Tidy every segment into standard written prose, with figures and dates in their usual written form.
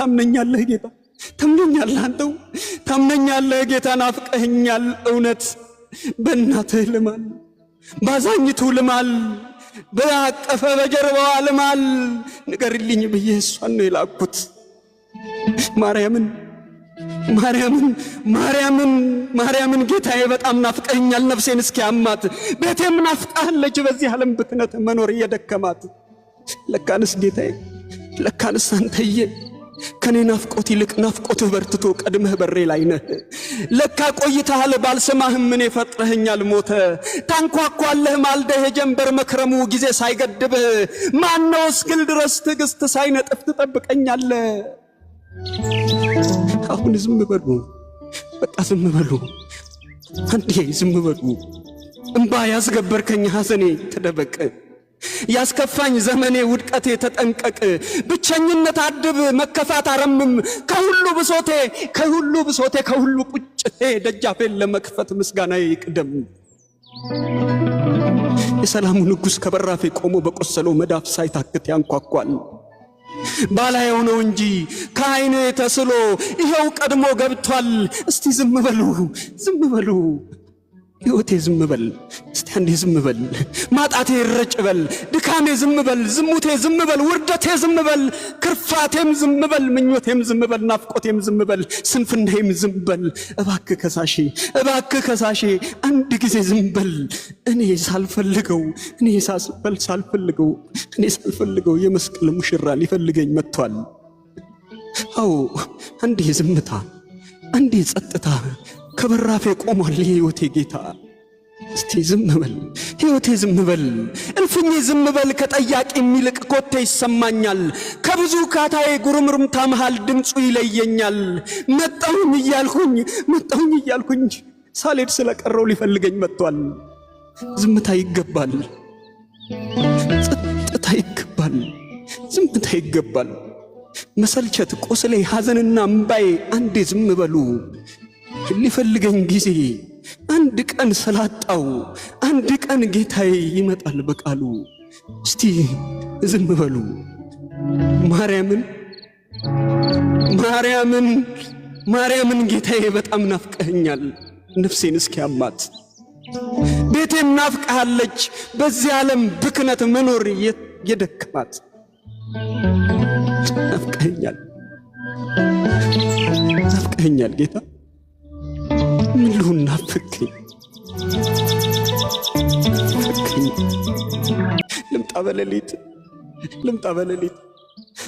ታምነኛለህ ጌታ ታምነኛለህ አንተው ታምነኛለህ ጌታ ናፍቀኸኛል እውነት በእናትህ ልማል ባዛኝቱ ልማል በአቀፈ በጀርባዋ ልማል ንገርልኝ ብዬ እሷን ነው የላኩት ማርያምን ጌታዬ በጣም ናፍቀኸኛል ነፍሴን እስኪያማት ቤቴም ናፍቃለች በዚህ ዓለም ብክነት መኖር እየደከማት ለካንስ ጌታዬ ለካንስ አንተዬ ከኔ ናፍቆት ይልቅ ናፍቆትህ በርትቶ ቀድመህ በሬ ላይ ነህ ለካ ቆይተሃል ባልሰማህም ምን ፈጥረኸኛል ሞተ ታንኳኳለህ ማልደህ ጀንበር መክረሙ ጊዜ ሳይገድብህ ማነው እስክል ድረስ ትዕግስት ሳይነጥፍ ትጠብቀኛለህ አሁን ዝም በሉ በቃ ዝም በሉ አንዴ ዝም በሉ እንባ ያስገበርከኝ ሐዘኔ ተደበቀ ያስከፋኝ ዘመኔ ውድቀቴ ተጠንቀቅ ብቸኝነት አድብ መከፋት አረምም ከሁሉ ብሶቴ ከሁሉ ቁጭቴ ደጃፌን ለመክፈት ምስጋናዬ ይቅደም የሰላሙ ንጉሥ ከበራፌ ቆሞ በቆሰለው መዳፍ ሳይታክት ያንኳኳል ባላየው ነው እንጂ ከዓይኔ ተስሎ ይሄው ቀድሞ ገብቷል እስቲ ዝም በሉ ሕይወቴ ዝም በል እስቲ አንዴ ዝም በል ማጣቴ ይረጭ በል ድካሜ ዝም በል ዝሙቴ ዝም በል ውርደቴ ዝም በል ክርፋቴም ዝም በል ምኞቴም ዝም በል ናፍቆቴም ዝም በል ስንፍናዬም ዝም በል እባክህ ከሳሼ አንድ ጊዜ ዝም በል እኔ ሳልፈልገው የመስቀል ሙሽራ ሊፈልገኝ መጥቷል አዎ አንዴ ዝምታ አንዴ ጸጥታ ከበራፌ ቆሟል የሕይወቴ ጌታ እስቲ ዝም በል ሕይወቴ ዝም በል እልፍኜ ዝም በል ከጠያቂ የሚልቅ ኮቴ ይሰማኛል ከብዙ ካታዬ ጉርምርምታ መሃል ድምፁ ይለየኛል መጣሁኝ እያልኩኝ ሳልሄድ ስለቀረው ሊፈልገኝ መጥቷል ዝምታ ይገባል ጸጥታ ይገባል ዝምታ ይገባል መሰልቸት ቆስሌ ሐዘንና እምባዬ አንዴ ዝም በሉ ሊፈልገኝ ጊዜ አንድ ቀን ስላጣው አንድ ቀን ጌታዬ ይመጣል በቃሉ እስቲ ዝም በሉ ማርያምን ጌታዬ በጣም ናፍቀኸኛል ነፍሴን እስኪያማት ቤቴም ናፍቀሃለች በዚህ ዓለም ብክነት መኖር የደከማት ናፍቀኸኛል ጌታ ምን ልሁን ናፍቀኝ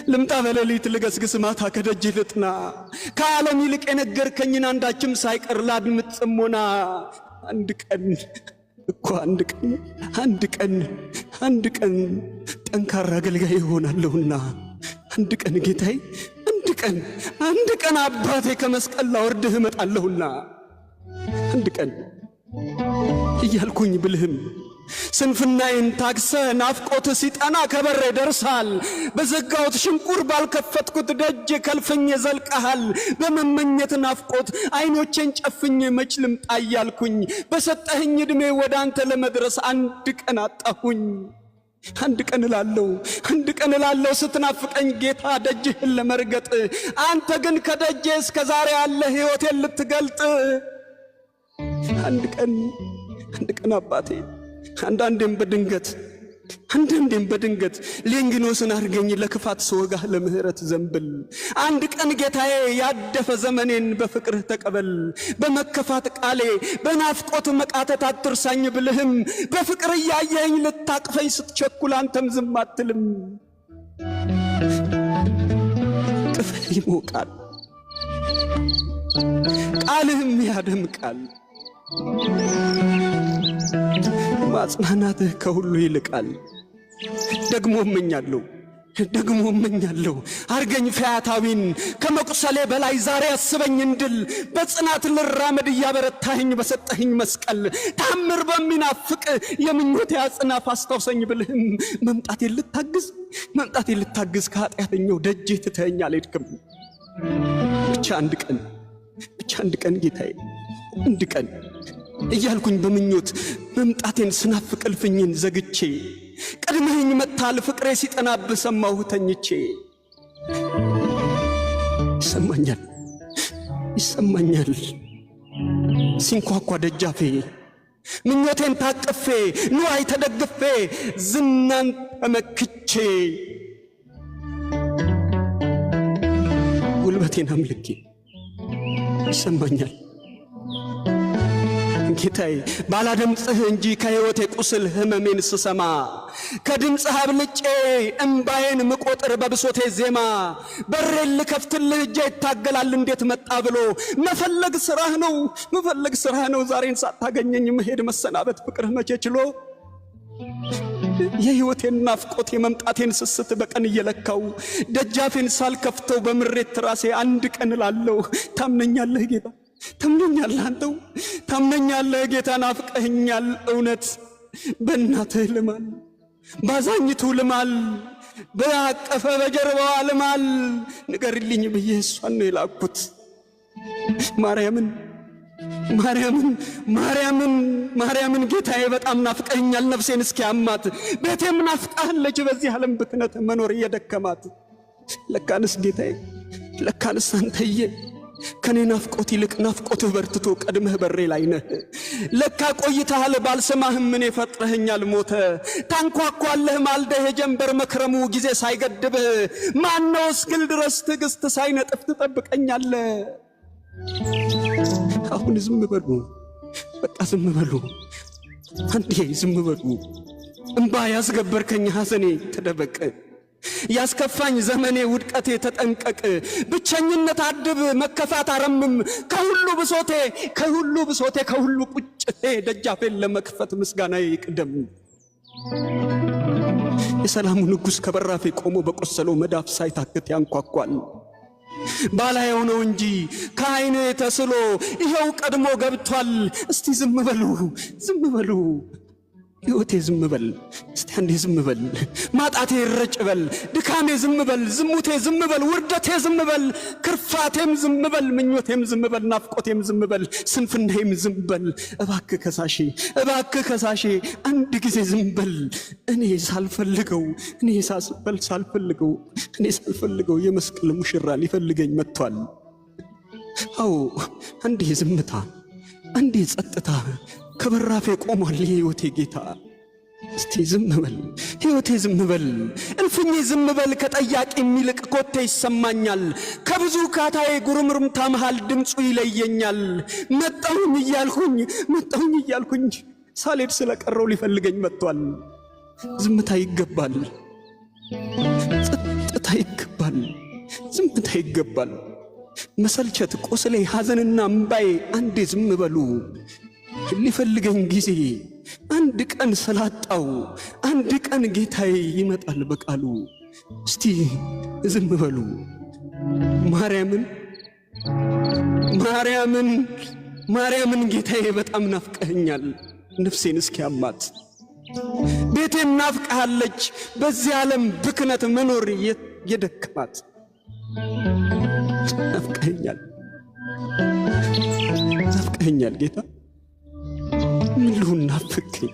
ልምጣ በሌሊት ልገስግስ ማታ ከደጅ ልጥና ከዓለም ይልቅ የነገርከኝን አንዳችም ሳይቀር ላድምጥ ጽሞና አንድ ቀን ጠንካራ አገልጋይ ይሆናለሁና አንድ ቀን ጌታዬ አንድ ቀን አባቴ ከመስቀል ላወርድህ እመጣለሁና አንድ ቀን እያልኩኝ ብልህም ስንፍናዬን ታክሰ ናፍቆት ሲጠና ከበሬ ደርሳል በዘጋሁት ሽንቁር ባልከፈትኩት ደጅ ከልፍኝ ዘልቀሃል በመመኘት ናፍቆት አይኖቼን ጨፍኝ መች ልምጣ እያልኩኝ በሰጠኸኝ ዕድሜ ወደ አንተ ለመድረስ አንድ ቀን አጣሁኝ አንድ ቀን እላለሁ ስትናፍቀኝ ጌታ ደጅህን ለመርገጥ አንተ ግን ከደጄ እስከ ዛሬ ያለ ሕይወቴን ልትገልጥ አንድ ቀን አባቴ አንዳንዴም በድንገት ሌንጊኖስን አርገኝ ለክፋት ስወጋህ ለምህረት ዘንብል አንድ ቀን ጌታዬ ያደፈ ዘመኔን በፍቅርህ ተቀበል በመከፋት ቃሌ በናፍቆት መቃተት አትርሳኝ ብልህም በፍቅር እያየኸኝ ልታቅፈኝ ስትቸኩል አንተም ዝም አትልም ቅፍህ ይሞቃል ቃልህም ያደምቃል ማጽናናትህ ከሁሉ ይልቃል ደግሞ እመኛለሁ አርገኝ ፈያታዊን ከመቁሰሌ በላይ ዛሬ አስበኝ እንድል በጽናት ልራመድ እያበረታኸኝ በሰጠኸኝ መስቀል ታምር በሚናፍቅ የምኞቴ አጽናፍ አስታውሰኝ ብልህም መምጣቴ ልታግዝ ከኃጢአተኛው ደጄ ትተኸኝ አልሄድክም ብቻ አንድ ቀን ጌታዬ አንድ ቀን እያልኩኝ በምኞት መምጣቴን ስናፍቅ እልፍኝን ዘግቼ ቀድመኸኝ መጥተሃል ፍቅሬ ሲጠናብህ ሰማሁህ ተኝቼ ይሰማኛል ሲንኳኳ ደጃፌ ምኞቴን ታቅፌ ንዋይ ተደግፌ ዝናን ተመክቼ ጉልበቴን አምልኬ ይሰማኛል ጌታዬ ባላደምጽህ እንጂ ከሕይወቴ ቁስል ህመሜን ስሰማ ከድምጽህ አብልጬ እምባዬን ምቆጥር በብሶቴ ዜማ በሬን ልከፍትልህ እጄ ይታገላል እንዴት መጣ ብሎ መፈለግ ስራህ ነው ዛሬን ሳታገኘኝ መሄድ መሰናበት ፍቅርህ መቼ ችሎ የሕይወቴን ናፍቆት የመምጣቴን ስስት በቀን እየለካው ደጃፌን ሳልከፍተው በምሬት ራሴ አንድ ቀን እላለሁ ታምነኛለህ ጌታ አንተው ታምነኛለህ ጌታ ናፍቀኸኛል እውነት በእናትህ ልማል ባዛኝቱ ልማል በአቀፈ በጀርባዋ ልማል ንገርልኝ ብዬ እሷን ነው የላኩት ማርያምን ጌታዬ በጣም ናፍቀኸኛል ነፍሴን እስኪያማት ቤቴም ናፍቃለች በዚህ ዓለም ብክነት መኖር እየደከማት ለካንስ ጌታዬ ለካንስ አንተዬ ከኔ ናፍቆት ይልቅ ናፍቆትህ በርትቶ ቀድመህ በሬ ላይ ነህ ለካ ቆይተሃል ባልሰማህም ምን ፈጥረኸኛል ሞተ ታንኳኳለህ ማልደህ የጀንበር መክረሙ ጊዜ ሳይገድብህ ማነው እስክል ድረስ ትዕግስት ሳይነጥፍ ትጠብቀኛለህ አሁን ዝም በሉ በቃ ዝም በሉ አንዴ ዝም በሉ እንባ ያስገበርከኝ ሐዘኔ ተደበቀ ያስከፋኝ ዘመኔ ውድቀቴ ተጠንቀቅ ብቸኝነት አድብ መከፋት አረምም ከሁሉ ብሶቴ ከሁሉ ቁጭቴ ደጃፌን ለመክፈት ምስጋናዬ ይቅደም የሰላሙ ንጉሥ ከበራፌ ቆሞ በቆሰለው መዳፍ ሳይታክት ያንኳኳል ባላየው ነው እንጂ ከዓይኔ ተስሎ ይሄው ቀድሞ ገብቷል እስቲ ዝም በሉ ሕይወቴ ዝም በል እስቲ አንዴ ዝም በል ማጣቴ ይረጭ በል ድካሜ ዝም በል ዝሙቴ ዝም በል ውርደቴ ዝም በል ክርፋቴም ዝም በል ምኞቴም ዝም በል ናፍቆቴም ዝም በል ስንፍናዬም ዝም በል እባክህ ከሳሼ አንድ ጊዜ ዝም በል እኔ ሳልፈልገው የመስቀል ሙሽራ ሊፈልገኝ መጥቷል አዎ አንዴ ዝምታ አንዴ ጸጥታ ከበራፌ ቆሟል የሕይወቴ ጌታ እስቲ ዝም በል ሕይወቴ ዝም በል እልፍኜ ዝም በል ከጠያቂ የሚልቅ ኮቴ ይሰማኛል ከብዙ ካታዬ ጉርምርምታ መሃል ድምፁ ይለየኛል መጣሁኝ እያልኩኝ ሳልሄድ ስለቀረው ሊፈልገኝ መጥቷል ዝምታ ይገባል ጸጥታ ይገባል ዝምታ ይገባል መሰልቸት ቆስሌ ሐዘንና እምባዬ አንዴ ዝም በሉ ሊፈልገኝ ጊዜ አንድ ቀን ስላጣው አንድ ቀን ጌታዬ ይመጣል በቃሉ እስቲ ዝም በሉ ማርያምን ጌታዬ በጣም ናፍቀኸኛል ነፍሴን እስኪያማት ቤቴም ናፍቀሃለች በዚህ ዓለም ብክነት መኖር የደከማት ናፍቀኸኛል ጌታ ምን ልሁን ናፍቀኝ